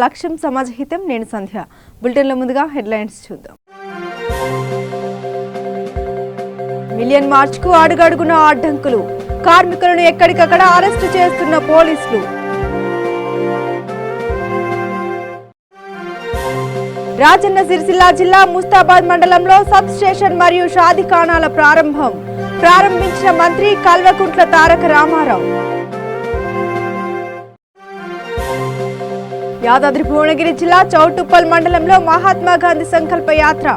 లక్ష్యం సమాజ హితం. నేను సంధ్య. బులెటిన్లో ముందుగా హెడ్లైన్స్ చూద్దాం. మిలియన్ మార్చ్ కు అడుగడుగున అడ్డంకులు. కార్మికులను ఎక్కడికక్కడ అరెస్టు చేస్తున్న పోలీసులు. రాజన్న సిరిసిల్ల జిల్లా ముస్తాబాద్ మండలంలో సబ్ స్టేషన్ మరియు షాదీఖానాల ప్రారంభించిన మంత్రి కల్వకుంట్ల తారక రామారావు. యాదాద్రి భువనగిరి జిల్లా చౌటుప్పల్ మండలంలో మహాత్మా గాంధీ సంకల్ప యాత్ర.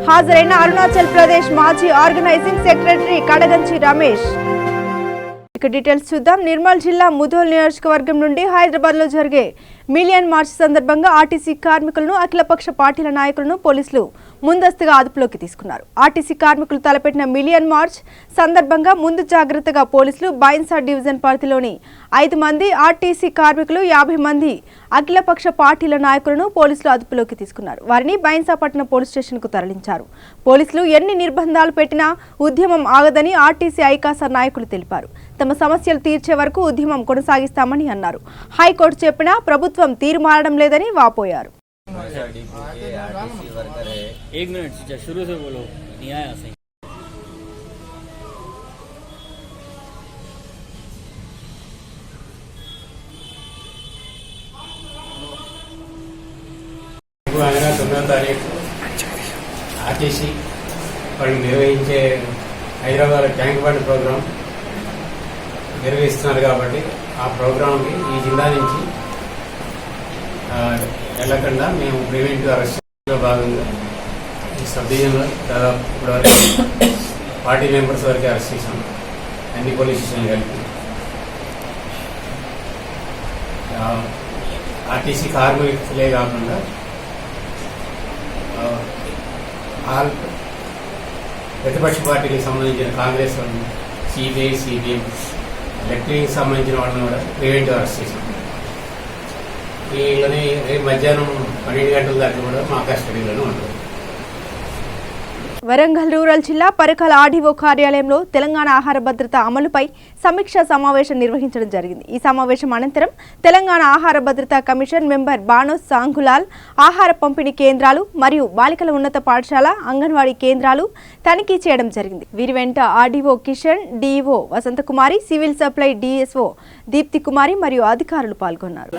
హాజరైన అరుణాచల్ ప్రదేశ్ మాజీ ఆర్గనైజింగ్ సెక్రటరీ కడగంచి రమేష్. ఇక డీటెయిల్స్ చూద్దాం. నిర్మల్ జిల్లా ముధోల్ నియోజకవర్గం నుండి హైదరాబాద్ లో జరిగే మిలియన్ మార్చ్ సందర్భంగా ఆర్టీసీ కార్మికులను, అఖిలపక్ష పార్టీల నాయకులను పోలీసులు ముందస్తుగా అదుపులోకి తీసుకున్నారు. ఆర్టీసీ కార్మికులు తలపెట్టిన మిలియన్ మార్చ్ సందర్భంగా ముందు జాగ్రత్తగా పోలీసులు బైన్సా డివిజన్ పరిధిలోని 5 మంది ఆర్టీసీ కార్మికులు, 50 మంది అఖిలపక్ష పార్టీల నాయకులను పోలీసులు అదుపులోకి తీసుకున్నారు. వారిని బైన్సాపట్నం పోలీస్ స్టేషన్ కు తరలించారు. పోలీసులు ఎన్ని నిర్బంధాలు పెట్టినా ఉద్యమం ఆగదని ఆర్టీసీ ఐకాసా నాయకులు తెలిపారు. తమ సమస్యలు తీర్చే వరకు ఉద్యమం కొనసాగిస్తామని అన్నారు. హైకోర్టు చెప్పినా ప్రభుత్వం తీర్మానడం లేదని వాపోయారు. ఆర్టీసీ వాళ్ళు నిర్వహించే హైదరాబాద్ ట్యాంక్ బండ్ ప్రోగ్రాం నిర్వహిస్తున్నారు కాబట్టి ఆ ప్రోగ్రాంకి ఈ జిల్లా నుంచి వెళ్లకుండా మేము ప్రివెంటివ్ అరెస్ట్లో భాగంగా ఈ సబ్ డివిజన్లో దాదాపు ఇప్పటివరకు 40 మెంబర్స్ వరకు అరెస్ట్ చేశాం. అన్ని పోలీస్ స్టేషన్లు కలిపి ఆర్టీసీ కార్మికులే కాకుండా ఆల్ ప్రతిపక్ష పార్టీలకు సంబంధించిన కాంగ్రెస్ వాళ్ళు, సిపిఐ, సిపిఎం, ఎలక్ట్రిక్ సంబంధించిన వాళ్ళని కూడా ప్రివెంటివ్ అరెస్ట్ చేశాం. వీళ్ళని రేపు మధ్యాహ్నం 12 గంటల దాకా కూడా మా కస్టడీలోనే ఉంటుంది. వరంగల్ రూరల్ జిల్లా పరకాల ఆర్డీఓ కార్యాలయంలో తెలంగాణ ఆహార భద్రత అమలుపై సమీక్షా సమావేశం నిర్వహించడం జరిగింది. ఈ సమావేశం అనంతరం తెలంగాణ ఆహార భద్రతా కమిషన్ మెంబర్ బానోస్ సాంగులాల్ ఆహార పంపిణీ కేంద్రాలు మరియు బాలికల ఉన్నత పాఠశాల, అంగన్వాడీ కేంద్రాలు తనిఖీ చేయడం జరిగింది. వీరి వెంట RDO Kishan, DEO Vasanthakumari, civil supply DSO Deepthi Kumari మరియు అధికారులు పాల్గొన్నారు.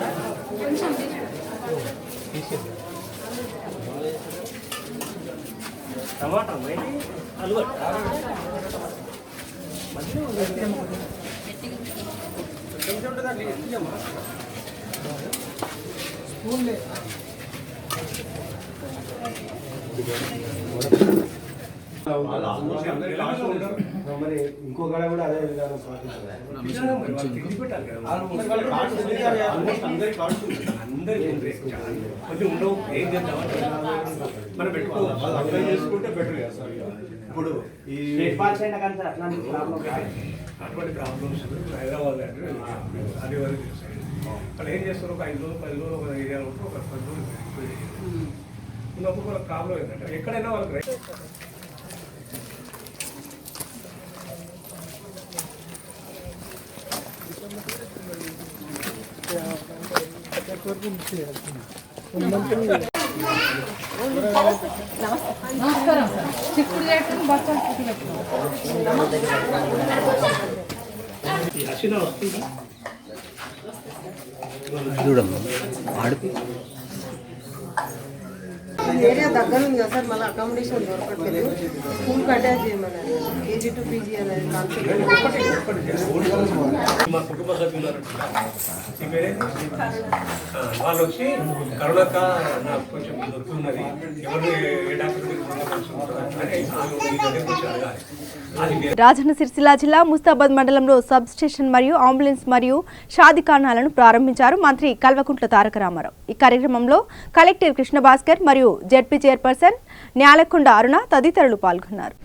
మరి ఇంకో గడ కూడా అదే విధానం చేసుకుంటే బెటర్ కదా సార్. ఇప్పుడు ఈ అటువంటి ప్రాబ్లమ్స్ హైదరాబాద్ అది వరకు వాళ్ళు ఏం చేస్తారు, ఒక 5 రోజులు 10 రోజులు ఒక ఏరియాలో ఉంటే ఒక 10 రోజులు ఉన్నప్పుడు వాళ్ళకి ప్రాబ్లం ఏంటంటే ఎక్కడైనా వాళ్ళకి ఏరియా దగ్గర ఉంది కదా సార్, మళ్ళీ అకామిడేషన్ దొరకట్లేదు. స్కూల్ అటాచ్ చేయమన్నారు. కేజీ టు పీజీ అనేది కాన్సెప్ట్. మా కుటుంబ సభ్యులు వాళ్ళు వచ్చి కరోనాక నాకు కొంచెం దొరుకుతున్నది, ఎవరు ఏ డాక్టర్ రాజన్న సిరిసిల్ల జిల్లా ముస్తాబాద్ మండలంలో సబ్ స్టేషన్ మరియు అంబులెన్స్ మరియు షాదీఖానాలను ప్రారంభించారు మంత్రి కల్వకుంట్ల తారక రామారావు. ఈ కార్యక్రమంలో కలెక్టర్ కృష్ణ భాస్కర్ మరియు జెడ్పీ చైర్పర్సన్ న్యాలకొండ అరుణ తదితరులు పాల్గొన్నారు.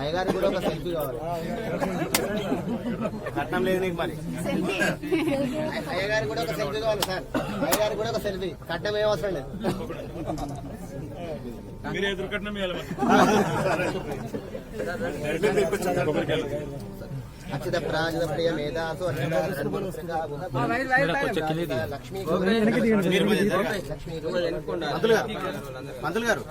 అయ్యగారికి కూడా ఒక సెల్ఫీ కావాలి. కట్నం లేదు నీకు మరి. అయ్యగారికి కూడా ఒక సెల్ఫీ కావాలి సార్. అయ్యగారికి కూడా ఒక సెల్ఫీ. కట్నం ఏం అవసరం లేదు. అక్షిత ప్రాజిత ప్రియ మేధాసు లక్ష్మీ పంతులు గారు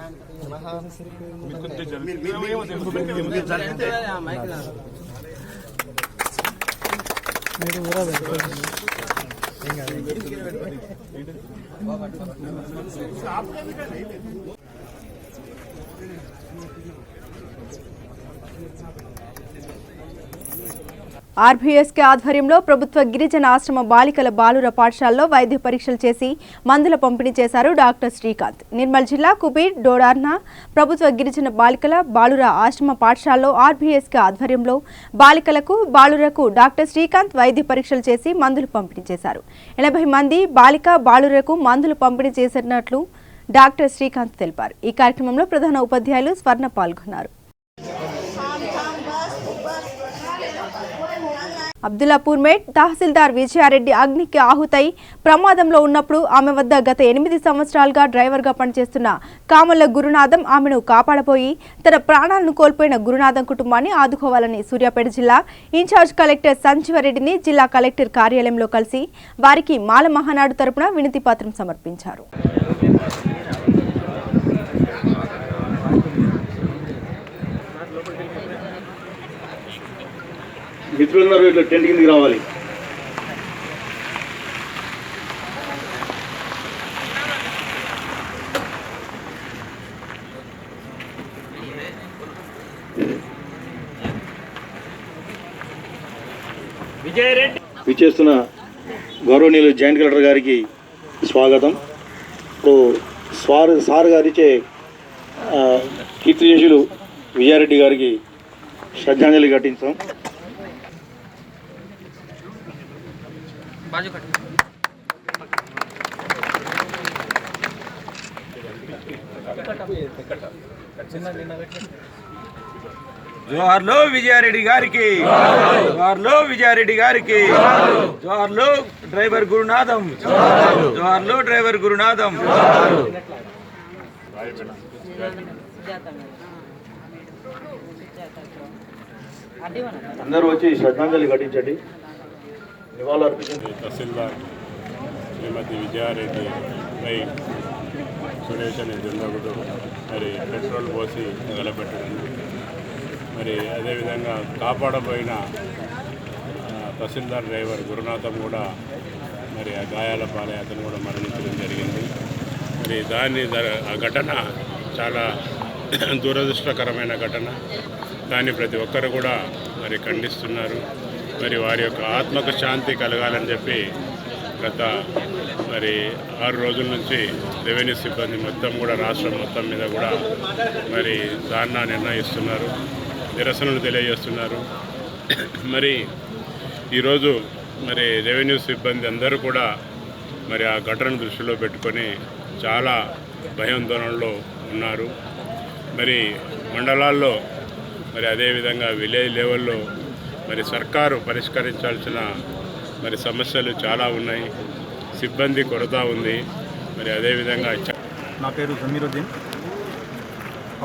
ఆర్బీఎస్కే ఆధ్వర్యంలో ప్రభుత్వ గిరిజన ఆశ్రమ బాలికల బాలుర పాఠశాలలో వైద్య పరీక్షలు చేసి మందుల పంపిణీ చేశారు డాక్టర్ శ్రీకాంత్. నిర్మల్ జిల్లా కుబీర్ డోడార్న ప్రభుత్వ గిరిజన బాలికల బాలుర ఆశ్రమ పాఠశాలలో ఆర్బీఎస్కే ఆధ్వర్యంలో బాలికలకు బాలురకు డాక్టర్ శ్రీకాంత్ వైద్య పరీక్షలు చేసి మందులు పంపిణీ చేశారు. 80 మంది బాలిక బాలురకు మందులు పంపిణీ చేసినట్లు డాక్టర్ శ్రీకాంత్ తెలిపారు. ఈ కార్యక్రమంలో ప్రధాన ఉపాధ్యాయులు స్వర్ణ పాల్గొన్నారు. అబ్దుల్లాపూర్ మేట్ తహసీల్దార్ విజయారెడ్డి అగ్నికి ఆహుతై ప్రమాదంలో ఉన్నప్పుడు ఆమె వద్ద గత 8 సంవత్సరాలుగా డ్రైవర్గా పనిచేస్తున్న కామల్ల గురునాథం ఆమెను కాపాడబోయి తన ప్రాణాలను కోల్పోయిన గురునాథం కుటుంబాన్ని ఆదుకోవాలని సూర్యాపేట జిల్లా ఇన్ఛార్జ్ కలెక్టర్ సంజీవరెడ్డిని జిల్లా కలెక్టర్ కార్యాలయంలో కలిసి వారికి మాల మహానాడు తరపున వినతి పత్రం సమర్పించారు. మిత్రులందరూ ఇట్లా టెంట్ కిందకి రావాలి. విచ్చేస్తున్న గౌరవనీయులు జాయింట్ కలెక్టర్ గారికి స్వాగతం. ఇప్పుడు సార్ గారిచే కీర్తిశేషులు విజయారెడ్డి గారికి శ్రద్ధాంజలి ఘటించాం. జోహార్లో విజయారెడ్డి గారికి, జోహార్లో విజయారెడ్డి గారికి, జోహార్లో డ్రైవర్ గురునాథం, జోహార్లో డ్రైవర్ గురునాథం. అందరూ వచ్చి శ్రద్ధాంజలి ఘటించండి. తహసీల్దార్ శ్రీమతి విజయారెడ్డి పై సురేష్ అనే దుండగుడు మరి పెట్రోల్ పోసి తగలబెట్టడం, మరి అదేవిధంగా కాపాడబోయిన తహసీల్దార్ డ్రైవర్ గురునాథం కూడా మరి ఆ గాయాల పాలై అతను కూడా మరణించడం జరిగింది. మరి ఆ ఘటన చాలా దురదృష్టకరమైన ఘటన. దాన్ని ప్రతి ఒక్కరు కూడా మరి ఖండిస్తున్నారు. మరి వారి యొక్క ఆత్మకు శాంతి కలగాలని చెప్పి గత మరి 6 రోజుల నుంచి రెవెన్యూ సిబ్బంది మొత్తం కూడా రాష్ట్రం మొత్తం మీద కూడా మరి ధర్నా నిర్ణయిస్తున్నారు, నిరసనలు తెలియజేస్తున్నారు. మరి ఈరోజు మరి రెవెన్యూ సిబ్బంది అందరూ కూడా మరి ఆ ఘటనను దృష్టిలో పెట్టుకొని చాలా భయాందోళనలో ఉన్నారు. మరి మండలాల్లో మరి అదేవిధంగా విలేజ్ లెవెల్లో మరి సర్కారు పరిష్కరించాల్సిన మరి సమస్యలు చాలా ఉన్నాయి. సిబ్బంది కొరత ఉంది. మరి అదేవిధంగా నా పేరు జమీరుద్దీన్.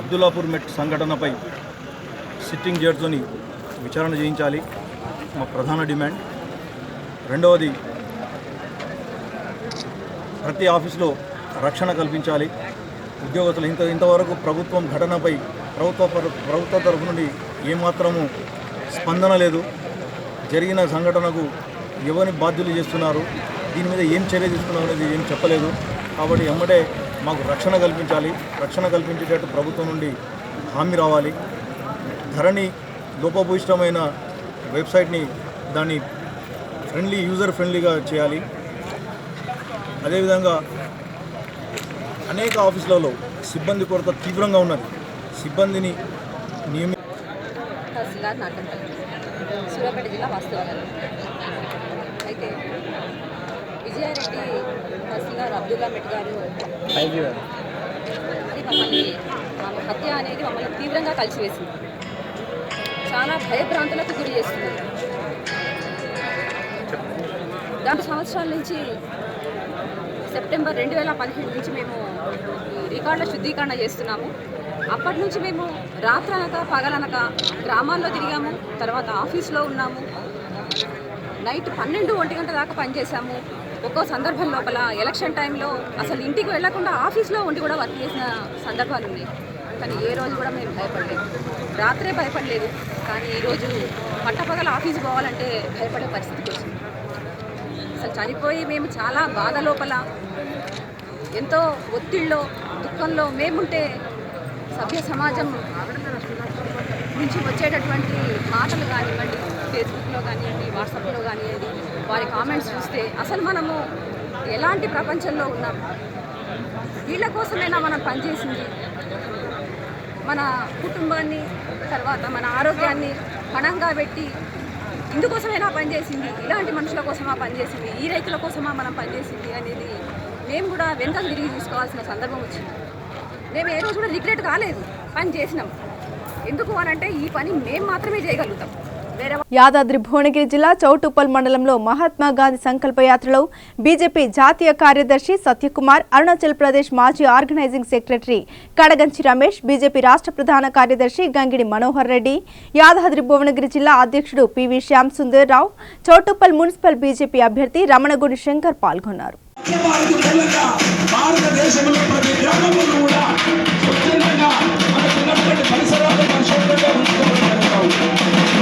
అబ్దుల్లాపూర్ మెట్ సంఘటనపై సిట్టింగ్ జడ్జిని విచారణ చేయించాలి మా ప్రధాన డిమాండ్. రెండవది, ప్రతి ఆఫీసులో రక్షణ కల్పించాలి. ఉద్యోగస్తులు ఇంతవరకు ప్రభుత్వం ఘటనపై ప్రభుత్వ తరఫు నుండి ఏమాత్రము స్పందన లేదు. జరిగిన సంఘటనకు ఎవరిని బాధ్యులు చేస్తున్నారు, దీని మీద ఏం చర్య తీసుకున్నారు అనేది ఏం చెప్పలేదు. కాబట్టి ఎమ్మటే మాకు రక్షణ కల్పించాలి. రక్షణ కల్పించేటట్టు ప్రభుత్వం నుండి హామీ రావాలి. ధరణి లోపభూయిష్టమైన వెబ్సైట్ని దాన్ని యూజర్ ఫ్రెండ్లీగా చేయాలి. అదేవిధంగా అనేక ఆఫీసులలో సిబ్బంది కొరత తీవ్రంగా ఉన్నది. సిబ్బందిని తహసీల్దార్ నాటంపల్లి, సూర్యాపేట జిల్లా వాస్తవాలు. అయితే విజయారెడ్డి తహసీల్దార్ అబ్దుల్లా మెట్ గారు మమ్మల్ని హత్య అనేది మమ్మల్ని తీవ్రంగా కలిసివేసింది. చాలా భయభ్రాంతులకు గురి చేస్తుంది. 4 సంవత్సరాల నుంచి సెప్టెంబర్ 2017 నుంచి మేము రికార్డుల శుద్ధీకరణ చేస్తున్నాము. అప్పటి నుంచి మేము రాత్రనక పగలనక గ్రామాల్లో తిరిగాము. తర్వాత ఆఫీస్లో ఉన్నాము. నైట్ 12-1 గంట దాకా పనిచేసాము. ఒక్కో సందర్భం లోపల ఎలక్షన్ టైంలో అసలు ఇంటికి వెళ్లకుండా ఆఫీస్లో ఉండి కూడా వర్క్ చేసిన సందర్భాలు ఉన్నాయి. కానీ ఏ రోజు కూడా మేము భయపడలేదు. రాత్రే భయపడలేదు. కానీ ఈరోజు పట్టపగల ఆఫీస్ పోవాలంటే భయపడే పరిస్థితికి వచ్చింది. అసలు చనిపోయి మేము చాలా బాధ లోపల, ఎంతో ఒత్తిడిలో, దుఃఖంలో మేముంటే సభ్య సమాజం నుంచి వచ్చేటటువంటి మాటలు కానివ్వండి, ఫేస్బుక్లో కానివ్వండి, వాట్సాప్లో కానివ్వండి, వారి కామెంట్స్ చూస్తే అసలు మనము ఎలాంటి ప్రపంచంలో ఉన్నాం? వీళ్ళ కోసమైనా మనం పనిచేసింది. మన కుటుంబాన్ని, తర్వాత మన ఆరోగ్యాన్ని పణంగా పెట్టి ఇందుకోసమైనా పనిచేసింది, ఇలాంటి మనుషుల కోసమా పనిచేసింది, ఈ రైతుల కోసమా మనం పనిచేసింది అనేది మేము కూడా వెనుకకు తిరిగి చూసుకోవాల్సిన సందర్భం వచ్చింది. మేము ఏ రోజు కూడా రిగ్రెట్ కాలేదు. పని చేసినాం. ఎందుకు అనంటే ఈ పని మేము మాత్రమే చేయగలుగుతాం. యాదాద్రి భువనగిరి జిల్లా చౌటుప్పల్ మండలంలో మహాత్మా గాంధీ సంకల్ప యాత్రలో బీజేపీ జాతీయ కార్యదర్శి సత్యకుమార్, అరుణాచల్ ప్రదేశ్ మాజీ ఆర్గనైజింగ్ సెక్రటరీ కడగంచి రమేష్, బీజేపీ రాష్ట్ర ప్రధాన కార్యదర్శి గంగిడి మనోహర్ రెడ్డి, యాదాద్రి భువనగిరి జిల్లా అధ్యక్షుడు పివి శ్యామ్ సుందర్ రావు, చౌటుప్పల్ మున్సిపల్ బీజేపీ అభ్యర్థి రమణగుడి శంకర్ పాల్గొన్నారు.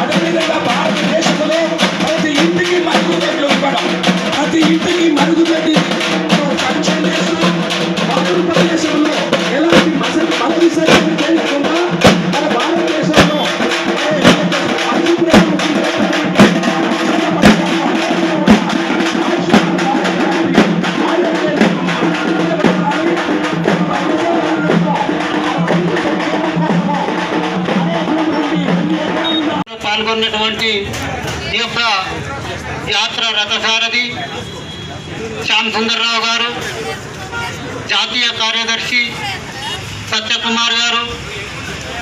అదేవిధంగా భారతదేశంలో ప్రతి ఇంటికి మరుగుదొడ్లు ఇవ్వడం, ప్రతి ఇంటికి మరుగుదొడ్డి ఆంధ్రప్రదేశంలో ఎలాంటి మసలి సర్వీస్ చేయకుండా మన భారతదేశంలో పాల్గొన్నటువంటి ఈ యొక్క యాత్ర రథసారథి శ్యామ్ సుందర్రావు గారు, జాతీయ కార్యదర్శి సత్యకుమార్ గారు,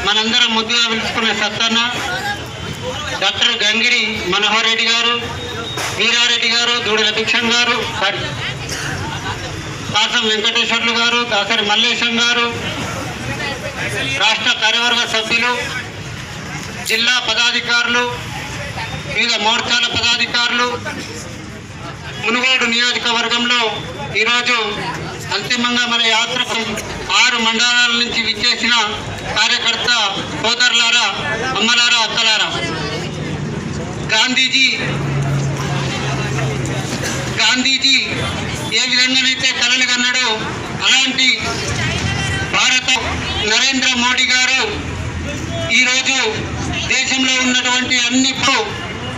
మనందరం ముద్దుగా పిలుచుకునే సత్తన్న, డాక్టర్ గంగిడి మనోహర్ రెడ్డి గారు, వీరారెడ్డి గారు, దూడల భిక్షం గారు, కాసం వెంకటేశ్వర్లు గారు, దాసరి మల్లేశం గారు, రాష్ట్ర కార్యవర్గ సభ్యులు, జిల్లా పదాధికారులు, వివిధ మోర్చాల పదాధికారులు, మునుగోడు నియోజకవర్గంలో ఈరోజు అంతిమంగా మన యాత్రకు 6 మండలాల నుంచి విచ్చేసిన కార్యకర్త సోదరులారా, అమ్మలారా, అక్కలారా, గాంధీజీ ఏ విధంగానైతే కలలు కన్నాడో అలాంటి భారత నరేంద్ర మోడీ గారు ఈరోజు దేశంలో ఉన్నటువంటి అన్ని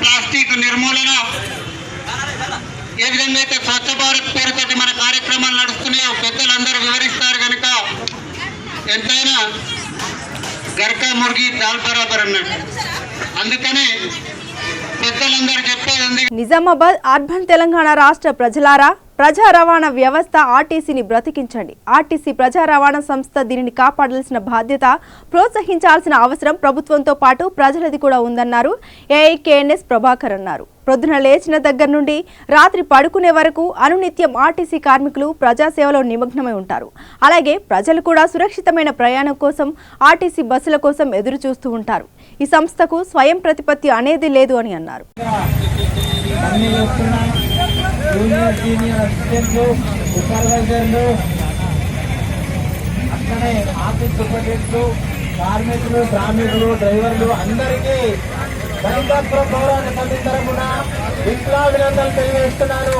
ప్లాస్టిక్ నిర్మూలన, ఏ విధంగా అయితే స్వచ్ఛ భారత్ పేరుతోటి మన కార్యక్రమాలు నడుస్తున్నాయో పెద్దలందరూ వివరిస్తారు కనుక ఎంతైనా గర్కా ముర్గి దాల్ బరాబర్ అన్నట్టు. అందుకనే పెద్దలందరూ చెప్పేది నిజామాబాద్ అర్బన్ తెలంగాణ రాష్ట్ర ప్రజలారా, ప్రజా రవాణా వ్యవస్థ ఆర్టీసీని బ్రతికించండి. ఆర్టీసీ ప్రజా రవాణా సంస్థ, దీనిని కాపాడాల్సిన బాధ్యత, ప్రోత్సహించాల్సిన అవసరం ప్రభుత్వంతో పాటు ప్రజలది కూడా ఉందన్నారు ఏఐకేఎన్ఎస్ ప్రభాకర్ అన్నారు. ప్రొద్దున లేచిన దగ్గర నుండి రాత్రి పడుకునే వరకు అనునిత్యం ఆర్టీసీ కార్మికులు ప్రజాసేవలో నిమగ్నమై ఉంటారు. అలాగే ప్రజలు కూడా సురక్షితమైన ప్రయాణం కోసం ఆర్టీసీ బస్సుల కోసం ఎదురు చూస్తూ ఉంటారు. ఈ సంస్థకు స్వయం ప్రతిపత్తి అనేది లేదు అని అన్నారు. జూనియర్ సీనియర్ అసిస్టెంట్లు, సూపర్వైజర్లు, అక్కడే ఆఫీస్ సూపరింటెండెంట్లు, కార్మికులు, శ్రామికులు, డ్రైవర్లు అందరికీ గణతంత్ర పౌరాణ సమితి తరఫున విప్లవాభినందనలు తెలియజేస్తున్నాను.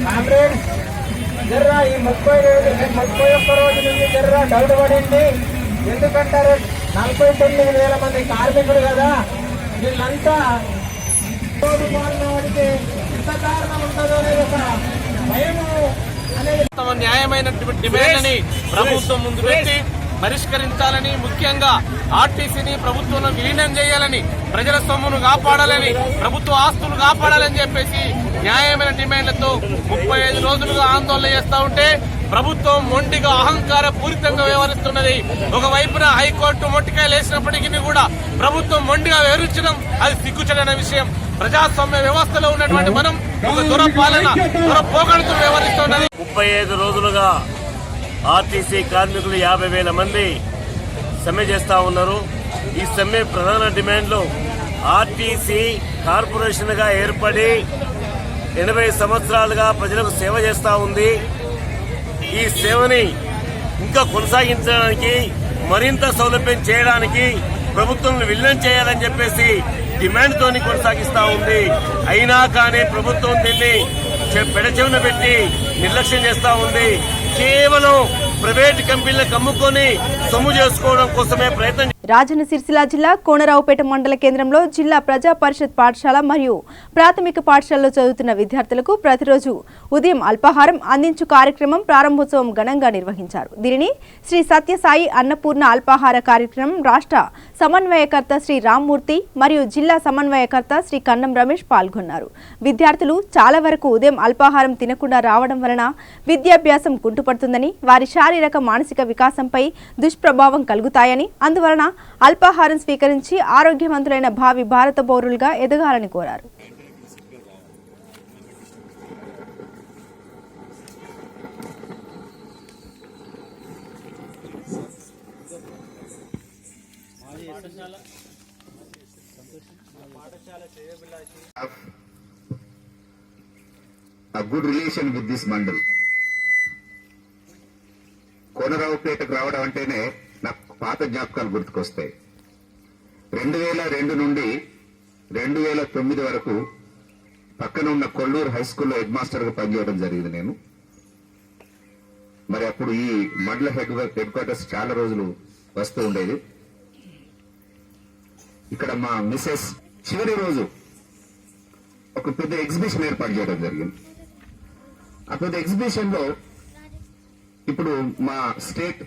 కామ్రేడ్స్, జర్రా ఈ 31 రోజు నుంచి జర్రా డౌట్ పడింది. ఎందుకంటారు 49,000 మంది కార్మికులు కదా, వీళ్ళంతా రోడ్డు మారిన వాడికి ఎంత కారణం ఉంటుందో అనేది ఒక భయము అనేది తమ న్యాయమైనటువంటి డిమాండ్లని ప్రభుత్వం ముందు పెట్టి పరిష్కరించాలని, ముఖ్యంగా ఆర్టీసీని ప్రభుత్వంలో విలీనం చేయాలని, ప్రజల సొమ్మును కాపాడాలని, ప్రభుత్వ ఆస్తులు కాపాడాలని చెప్పేసి న్యాయమైన డిమాండ్లతో 35 రోజులుగా ఆందోళన చేస్తా ఉంటే ప్రభుత్వం మొండిగా అహంకార పూరితంగా వ్యవహరిస్తున్నది. ఒకవైపున హైకోర్టు మొట్టికాయలు వేసినప్పటికీ కూడా ప్రభుత్వం మొండిగా వ్యవహరించడం అది సిగ్గుచేటైన విషయం. ప్రజాస్వామ్య వ్యవస్థలో ఉన్నటువంటి మనం ఒక దురపాలన దురపోకడతో వ్యవహరిస్తున్నది. 35 రోజులుగా ఆర్టీసీ కార్మికులు 50,000 మంది సమ్మె చేస్తా ఉన్నారు. ఈ సమ్మె ప్రధాన డిమాండ్లు ఆర్టీసీ కార్పొరేషన్ గా ఏర్పడి 80 సంవత్సరాలుగా ప్రజలకు సేవ చేస్తా ఉంది. ఈ సేవని ఇంకా కొనసాగించడానికి, మరింత సౌలభ్యం చేయడానికి ప్రభుత్వం విలీనం చేయాలని చెప్పేసి డిమాండ్ తోని కొనసాగిస్తా ఉంది. అయినా కానీ ప్రభుత్వం దీన్ని పెడచెవిన పెట్టి నిర్లక్ష్యం చేస్తా ఉంది. కేవలం ప్రైవేట్ కంపెనీలకు అమ్ముకొని సొమ్ము చేసుకోవడం కోసమే ప్రయత్నం. రాజన్న సిరిసిల్ల జిల్లా కోనరావుపేట మండల కేంద్రంలో జిల్లా ప్రజా పరిషత్ పాఠశాల మరియు ప్రాథమిక పాఠశాలలో చదువుతున్న విద్యార్థులకు ప్రతిరోజు ఉదయం అల్పాహారం అందించు కార్యక్రమం ప్రారంభోత్సవం ఘనంగా నిర్వహించారు. దీనిని శ్రీ సత్యసాయి అన్నపూర్ణ అల్పాహార కార్యక్రమం రాష్ట్ర సమన్వయకర్త శ్రీ రామ్మూర్తి మరియు జిల్లా సమన్వయకర్త శ్రీ కన్నం రమేష్ పాల్గొన్నారు. విద్యార్థులు చాలా వరకు ఉదయం అల్పాహారం తినకుండా రావడం వలన విద్యాభ్యాసం కుంటుపడుతుందని, వారి శారీరక మానసిక వికాసంపై దుష్ప్రభావం కలుగుతాయని, అందువలన అల్పాహారం స్వీకరించి ఆరోగ్యవంతులైన భావి భారత పౌరులుగా ఎదగాలని కోరారు. A good relation with this mandal. కోనరావుపేటకు రావడం అంటేనే నాకు పాత జ్ఞాపకాలు గుర్తుకొస్తాయి. 2002 నుండి 2009 వరకు పక్కన ఉన్న కొల్లూరు హై స్కూల్లో హెడ్ మాస్టర్ గా పనిచేయడం జరిగింది నేను. మరి అప్పుడు ఈ మండల హెడ్ క్వార్టర్స్ చాలా రోజులు వస్తూ ఉండేది. ఇక్కడ మా మిసెస్ చివరి రోజు ఒక పెద్ద ఎగ్జిబిషన్ ఏర్పాటు చేయడం జరిగింది. ఆ పెద్ద ఎగ్జిబిషన్ లో ఇప్పుడు మా స్టేట్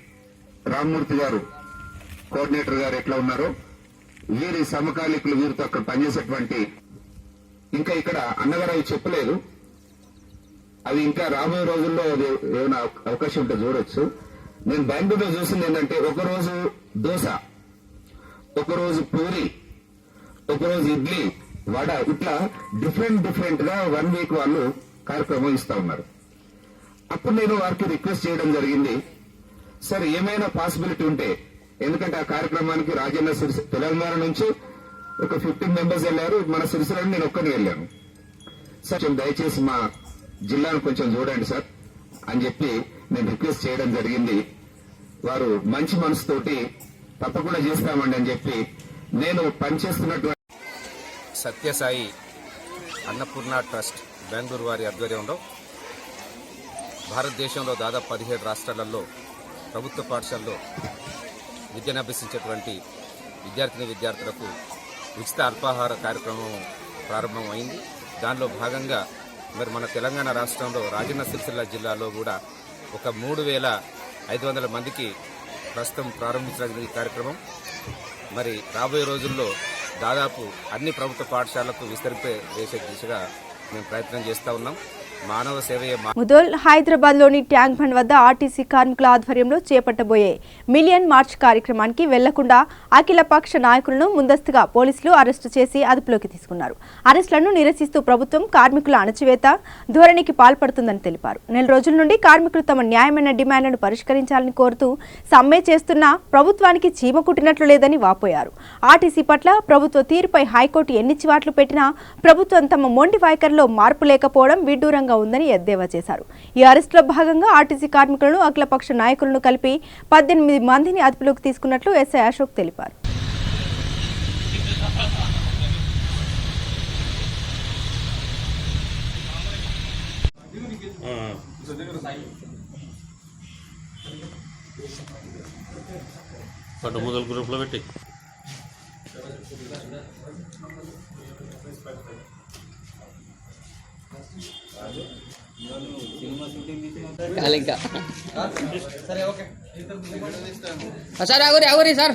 రామ్మూర్తి గారు కోఆర్డినేటర్ గారు ఎట్లా ఉన్నారో, వీరి సమకాలీకులు వీరితో అక్కడ పనిచేసేటువంటి, ఇంకా ఇక్కడ అన్నగారు అవి చెప్పలేదు, అవి ఇంకా రాబోయే రోజుల్లో ఏమైనా అవకాశం ఉంటే చూడొచ్చు. నేను బెంగళూరులో చూసింది ఏంటంటే, ఒకరోజు దోశ, ఒకరోజు పూరి, ఒకరోజు ఇడ్లీ, వడ, ఇట్లా డిఫరెంట్ గా 1 వీక్ వాళ్ళు కార్యక్రమం ఇస్తా ఉన్నారు. అప్పుడు నేను వారికి రిక్వెస్ట్ చేయడం జరిగింది, సార్ ఏమైనా పాసిబిలిటీ ఉంటే, ఎందుకంటే ఆ కార్యక్రమానికి రాజన్న తెలంగాణ నుంచి ఒక 15 మెంబర్స్ వెళ్లారు, మన సిరిసిల్లని నేను ఒక్కని వెళ్ళాను. సార్ దయచేసి మా జిల్లాను కొంచెం చూడండి సార్ అని చెప్పి నేను రిక్వెస్ట్ చేయడం జరిగింది. వారు మంచి మనసుతోటి తప్పకుండా చేస్తామండి అని చెప్పి నేను పనిచేస్తున్నటువంటి సత్యసాయి అన్నపూర్ణ ట్రస్ట్ బెంగళూరు వారి ఆధ్వర్యంలో భారతదేశంలో దాదాపు 17 రాష్ట్రాలలో ప్రభుత్వ పాఠశాలలో విద్యను అభ్యసించేటువంటి విద్యార్థులకు ఉచిత అల్పాహార కార్యక్రమం ప్రారంభమైంది. దానిలో భాగంగా మరి మన తెలంగాణ రాష్ట్రంలో రాజన్న సిరిసిల్ల జిల్లాలో కూడా ఒక 3,500 మందికి ప్రస్తుతం ప్రారంభించడం ఈ కార్యక్రమం. మరి రాబోయే రోజుల్లో దాదాపు అన్ని ప్రభుత్వ పాఠశాలకు విస్తరింపే వేసే దిశగా మేము ప్రయత్నం చేస్తూ ఉన్నాం. మానవ సేవయే ముదోల్ హైదరాబాద్లోని ట్యాంక్ బండ్ వద్ద ఆర్టీసీ కార్మికుల ఆధ్వర్యంలో చేపట్టబోయే మిలియన్ మార్చ్ కార్యక్రమానికి వెళ్లకుండా అఖిలపక్ష నాయకులను ముందస్తుగా పోలీసులు అరెస్టు చేసి అదుపులోకి తీసుకున్నారు. అరెస్టులను నిరసిస్తూ ప్రభుత్వం కార్మికుల అణచివేత ధోరణికి పాల్పడుతుందని తెలిపారు. నెల రోజుల నుండి కార్మికులు తమ న్యాయమైన డిమాండ్లను పరిష్కరించాలని కోరుతూ సమ్మె చేస్తున్నా ప్రభుత్వానికి చీమ కుట్టినట్లు లేదని వాపోయారు. ఆర్టీసీ పట్ల ప్రభుత్వ తీరుపై హైకోర్టు ఎన్ని చివాట్లు పెట్టినా ప్రభుత్వం తమ మొండి వైఖరిలో మార్పు లేకపోవడం విడ్డూరంగా ఉందని ఎద్దేవా చేశారు. ఈ అరెస్టులో భాగంగా ఆర్టీసీ కార్మికులను అఖిలపక్ష నాయకులను కలిపి 18 మందిని అదుపులోకి తీసుకున్నట్లు ఎస్ఐ అశోక్ తెలిపారు. మొదలు గ్రూప్లో పెట్టి సార్ ఆగురి సార్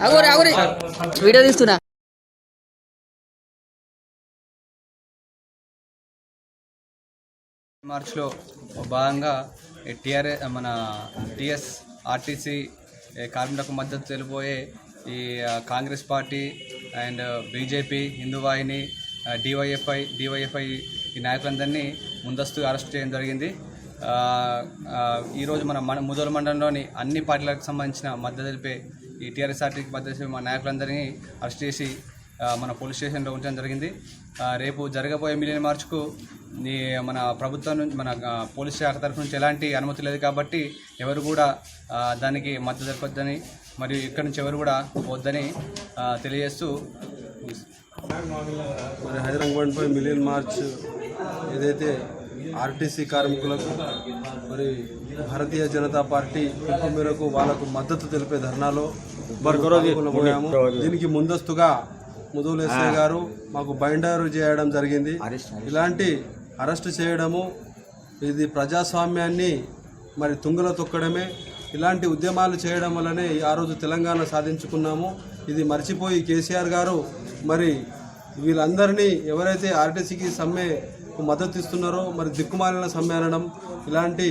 ఆగురి వీడియో తీస్తున్నా. మార్చ్లో భాగంగా మన టీఎస్ ఆర్టీసీ కార్మికులకు మద్దతు తెలిపోయే ఈ Congress party and BJP Hindu Vahini DYFI ఈ నాయకులందరినీ ముందస్తుగా అరెస్ట్ చేయడం జరిగింది. ఈరోజు మన ముదోల్ మండలంలోని అన్ని పార్టీలకు సంబంధించిన మద్దతు తెలిపే ఈ టీఆర్ఎస్ పార్టీకి మద్దతు తెలిపే మన నాయకులందరినీ అరెస్ట్ చేసి మన పోలీస్ స్టేషన్లో ఉంచడం జరిగింది. రేపు జరగబోయే మిలియన్ మార్చ్కు మన ప్రభుత్వం నుంచి మన పోలీస్ శాఖ తరఫు నుంచి ఎలాంటి అనుమతి లేదు కాబట్టి ఎవరు కూడా దానికి మద్దతు తెలపొద్దని మరియు ఇక్కడి నుంచి ఎవరు కూడా వద్దని తెలియజేస్తూ మరి హైదరాబాద్పై మిలియన్ మార్చ్ ఏదైతే ఆర్టీసీ కార్మికులకు మరి భారతీయ జనతా పార్టీ పిలుపు మేరకు వాళ్లకు మద్దతు తెలిపే ధర్నాలో పోయాము. దీనికి ముందస్తుగా ముదోల్ ఎస్ఐ గారు మాకు బైండర్ చేయడం జరిగింది. ఇలాంటి అరెస్ట్ చేయడము ఇది ప్రజాస్వామ్యాన్ని మరి తుంగలో తొక్కడమే. ఇలాంటి ఉద్యమాలు చేయడం వల్లనే ఆ రోజు తెలంగాణ సాధించుకున్నాము. ఇది మర్చిపోయి కేసీఆర్ గారు మరి వీళ్ళందరినీ ఎవరైతే ఆర్టీసీకి సమ్మెకు మద్దతు ఇస్తున్నారో మరి దిక్కుమాలిన సమ్మె అనడం, ఇలాంటి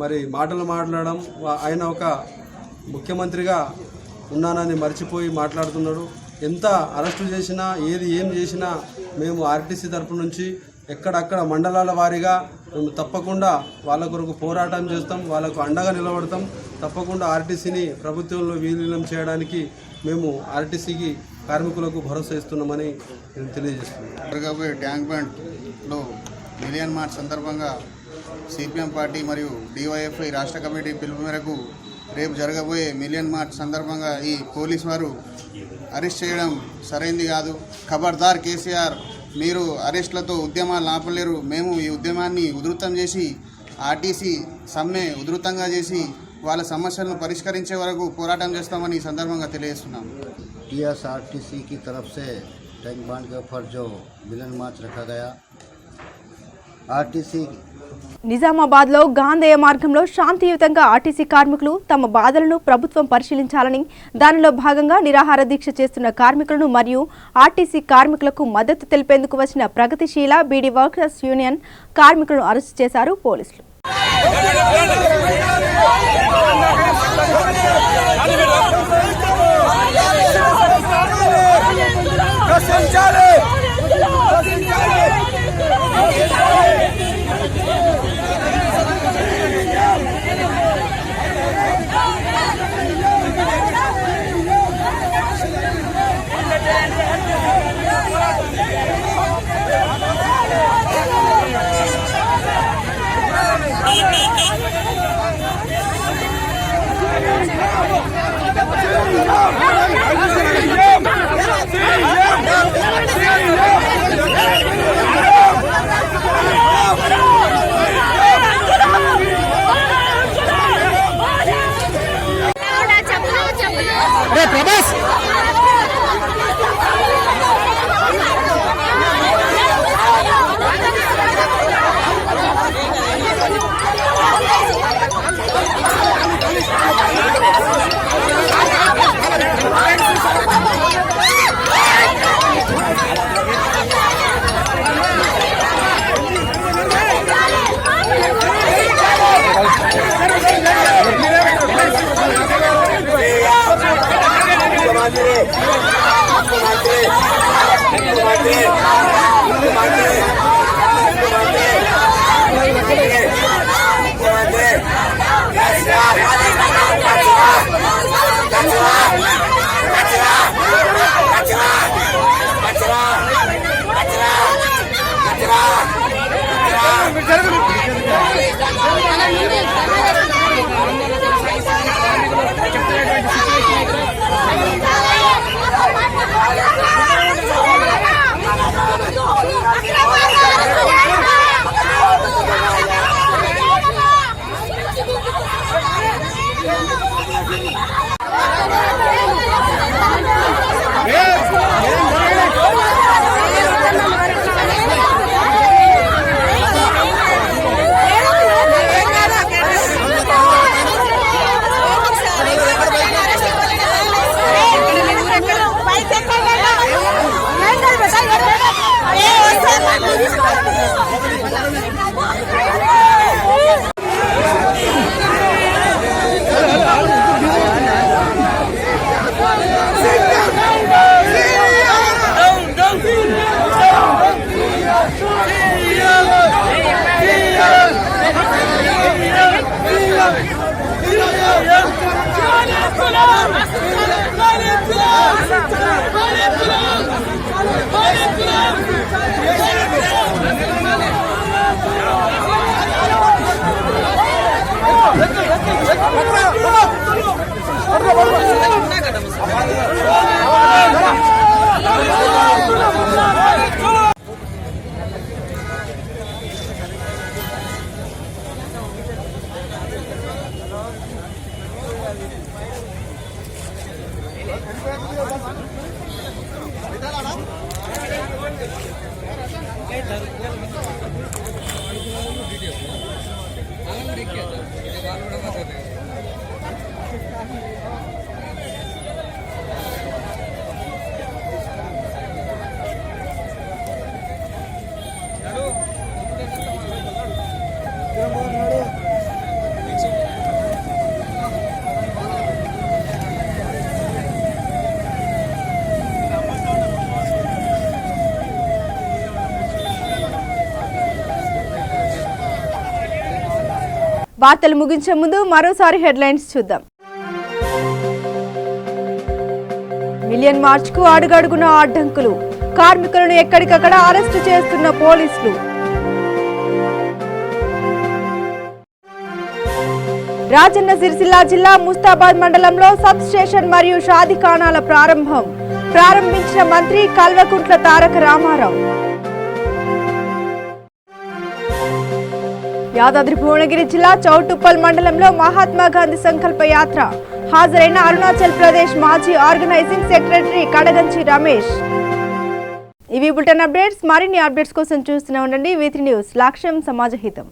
మరి మాటలు మాట్లాడడం, ఆయన ఒక ముఖ్యమంత్రిగా ఉన్నానని మర్చిపోయి మాట్లాడుతున్నాడు. ఎంత అరెస్టు చేసినా ఏం చేసినా మేము ఆర్టీసీ తరపు నుంచి ఎక్కడక్కడ మండలాల వారీగా మేము తప్పకుండా వాళ్ళ కొరకు పోరాటం చేస్తాం, వాళ్ళకు అండగా నిలబడతాం. తప్పకుండా ఆర్టీసీని ప్రభుత్వంలో విలీనం చేయడానికి మేము ఆర్టీసీకి కార్మికులకు భరోసా ఇస్తున్నామని నేను తెలియజేస్తున్నాను. జరగబోయే ట్యాంక్ బండ్లో మిలియన్ మార్చ్ సందర్భంగా సిపిఎం పార్టీ మరియు డివైఎఫ్ఐ రాష్ట్ర కమిటీ పిలుపు మేరకు రేపు జరగబోయే మిలియన్ మార్చ్ సందర్భంగా ఈ పోలీసు వారు అరెస్ట్ చేయడం సరైంది కాదు. ఖబర్దార్ కేసీఆర్, మీరు అరెస్టులతో ఉద్యమాలు ఆపలేరు. మేము ఈ ఉద్యమాన్ని ఉధృతం చేసి ఆర్టీసీ సమ్మె ఉధృతంగా చేసి వాళ్ళ సమస్యలను పరిష్కరించే వరకు పోరాటం చేస్తామని ఈ సందర్భంగా తెలియజేస్తున్నాం. टीएसआरटीसी की तरफ से टैंक बांड के ऊपर जो मिलन मार्च रखा गया, आरटीसी నిజామాబాద్లో గాంధేయ మార్గంలో శాంతియుతంగా ఆర్టీసీ కార్మికులు తమ బాధలను ప్రభుత్వం పరిశీలించాలని, దానిలో భాగంగా నిరాహార దీక్ష చేస్తున్న కార్మికులను మరియు ఆర్టీసీ కార్మికులకు మద్దతు తెలిపేందుకు వచ్చిన ప్రగతిశీల బీడీ వర్కర్స్ యూనియన్ కార్మికులను అరెస్టు చేశారు పోలీసులు. వార్తలు ముగించే ముందు మరోసారి హెడ్లైన్స్ చూద్దాం. మిలియన్ మార్చ్ కు అడుగడుగున అడ్డంకులు, కార్మికులను ఎక్కడికక్కడ అరెస్టు చేస్తున్న పోలీసులు. రాజన్న సిరిసిల్ల జిల్లా ముస్తాబాద్ మండలంలో సబ్ స్టేషన్ మరియు షాదీఖానాల ప్రారంభించిన మంత్రి కల్వకుంట్ల తారక రామారావు. యాదాద్రి భువనగిరి జిల్లా చౌటుప్పల్ మండలంలో మహాత్మా గాంధీ సంకల్ప యాత్ర హాజరైన అరుణాచల్ ప్రదేశ్ మాజీ ఆర్గనైజింగ్ సెక్రటరీ కడగంచి రమేష్. ఇవి బులెటిన్ అప్డేట్స్. మరిన్ని అప్డేట్స్ కోసం చూస్తూనే ఉండండి V3 న్యూస్. లక్ష్యం సమాజ హితం.